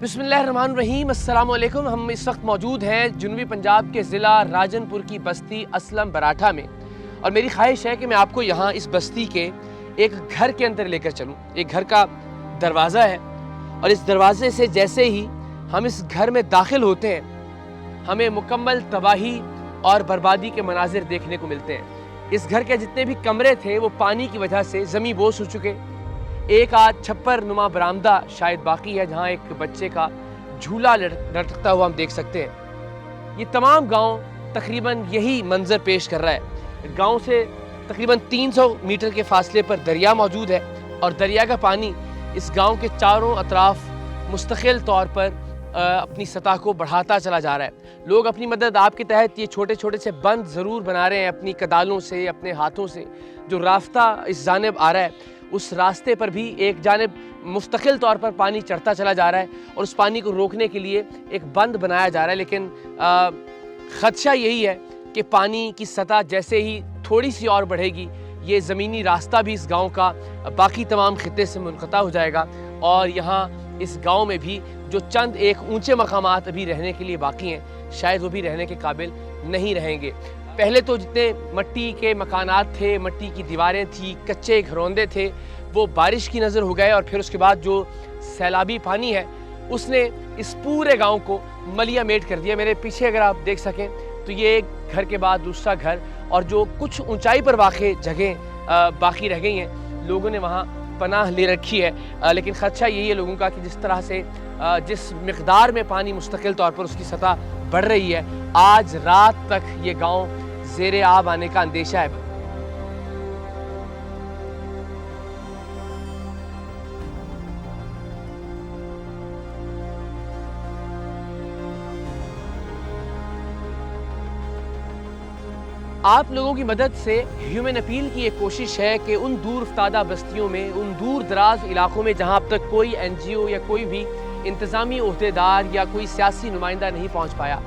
बिस्मिल्लाहिर्रहमानिर्रहीम, अस्सलाम वालेकुम। हम इस वक्त मौजूद हैं जनूबी पंजाब के ज़िला राजनपुर की बस्ती असलम बराठा में, और मेरी ख्वाहिश है कि मैं आपको यहाँ इस बस्ती के एक घर के अंदर लेकर चलूँ। एक घर का दरवाज़ा है और इस दरवाज़े से जैसे ही हम इस घर में दाखिल होते हैं हमें मुकम्मल तबाही और बर्बादी के मनाजिर देखने को मिलते हैं। इस घर के जितने भी कमरे थे वो पानी की वजह से ज़मीं बोस हो चुके। एक आध छप्पर नुमा बरामदा शायद बाकी है जहाँ एक बच्चे का झूला लटकता हुआ हम देख सकते हैं। ये तमाम गांव तकरीबन यही मंजर पेश कर रहा है। गांव से तकरीबन 300 मीटर के फासले पर दरिया मौजूद है और दरिया का पानी इस गांव के चारों अतराफ मुस्तकिल तौर पर अपनी सतह को बढ़ाता चला जा रहा है। लोग अपनी मदद आप के तहत ये छोटे छोटे से बंद ज़रूर बना रहे हैं अपनी कदालों से, अपने हाथों से। जो रास्ता इस जानिब आ रहा है उस रास्ते पर भी एक जानिब मुस्तकिल तौर पर पानी चढ़ता चला जा रहा है और उस पानी को रोकने के लिए एक बंद बनाया जा रहा है। लेकिन ख़दशा यही है कि पानी की सतह जैसे ही थोड़ी सी और बढ़ेगी ये ज़मीनी रास्ता भी इस गांव का बाकी तमाम खित्ते से मुनक़ता हो जाएगा और यहाँ इस गांव में भी जो चंद एक ऊंचे मकामात अभी रहने के लिए बाकी हैं शायद वो भी रहने के काबिल नहीं रहेंगे। पहले तो जितने मट्टी के मकानात थे, मट्टी की दीवारें थी, कच्चे घरौंदे थे, वो बारिश की नज़र हो गए और फिर उसके बाद जो सैलाबी पानी है उसने इस पूरे गांव को मलिया मेट कर दिया। मेरे पीछे अगर आप देख सकें तो ये एक घर के बाद दूसरा घर और जो कुछ ऊंचाई पर वाक़े जगह बाकी रह गई हैं लोगों ने वहाँ पनाह ले रखी है। लेकिन ख़दशा यही है लोगों का कि जिस तरह से जिस मिक़दार में पानी मुस्तकिल तौर पर उसकी सतह बढ़ रही है, आज रात तक ये गांव ज़ेरे आब आने का अंदेशा है। आप लोगों की मदद से ह्यूमन अपील की एक कोशिश है कि उन दूर अफ्तादा बस्तियों में, उन दूर दराज इलाकों में जहां अब तक कोई NGO या कोई भी इंतज़ामी ओहदेदार या कोई सियासी नुमाइंदा नहीं पहुंच पाया,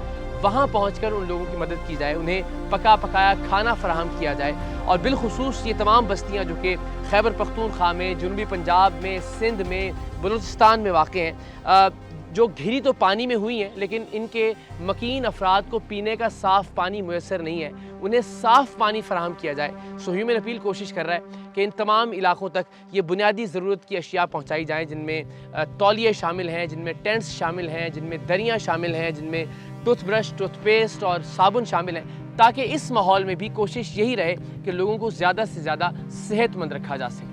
वहां पहुंचकर उन लोगों की मदद की जाए, उन्हें पका पकाया खाना फराहम किया जाए। और बिलखुसूस ये तमाम बस्तियां जो कि खैबर पख्तूनख्वा में, जनूबी पंजाब में, सिंध में, बलूचिस्तान में वाक़ हैं, जो घिरी तो पानी में हुई हैं लेकिन इनके मकीन अफराद को पीने का साफ़ पानी मुयसर नहीं है, उन्हें साफ़ पानी फराहम किया जाए। सो ह्यूमन अपील कोशिश कर रहा है कि इन तमाम इलाकों तक ये बुनियादी ज़रूरत की अशिया पहुँचाई जाएँ, जिनमें तौलिए शामिल हैं, जिनमें टेंट्स शामिल हैं, जिनमें दरियाँ शामिल हैं, जिनमें टूथब्रश, टूथपेस्ट और साबुन शामिल हैं, ताकि इस माहौल में भी कोशिश यही रहे कि लोगों को ज़्यादा से ज़्यादा सेहतमंद रखा जा सके।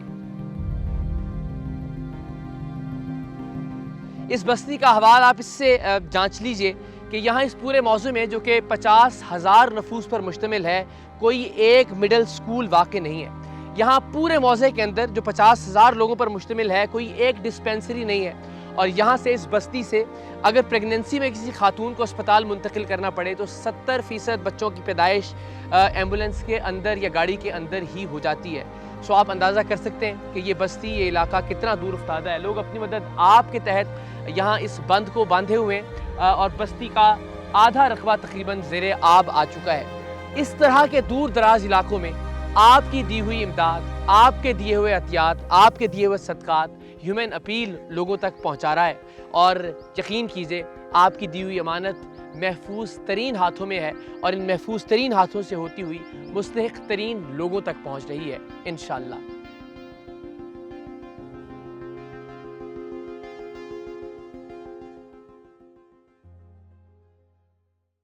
इस बस्ती का हवाला आप इससे जांच लीजिए कि यहाँ इस पूरे मौज़ू में जो कि 50,000 नफूस पर मुश्तमिल है, कोई एक मिडल स्कूल वाक़ई नहीं है। यहाँ पूरे मौज़े के अंदर जो 50,000 लोगों पर मुश्तमिल है, कोई एक डिस्पेंसरी नहीं है। और यहाँ से इस बस्ती से अगर प्रेगनेंसी में किसी खातून को अस्पताल मुंतकिल करना पड़े तो 70% बच्चों की पैदाइश एम्बुलेंस के अंदर या गाड़ी के अंदर ही हो जाती है। सो आप अंदाज़ा कर सकते हैं कि ये बस्ती, ये इलाका कितना दूर अफ्तादा है। लोग अपनी मदद आपके तहत यहाँ इस बंद को बांधे हुए हैं और बस्ती का आधा रकबा तकरीबन ज़ेरे आब आ चुका है। इस तरह के दूर दराज इलाकों में आपकी दी हुई इमदाद, आपके दिए हुए एहतियात, आपके दिए हुए सदक़ात ह्यूमन अपील लोगों तक पहुँचा रहा है। और यकीन कीजिए आपकी दी हुई अमानत महफूज तरीन हाथों में है और इन महफूज तरीन हाथों से होती हुई मुस्तहिक़ तरीन लोगों तक पहुँच रही है इंशाअल्लाह।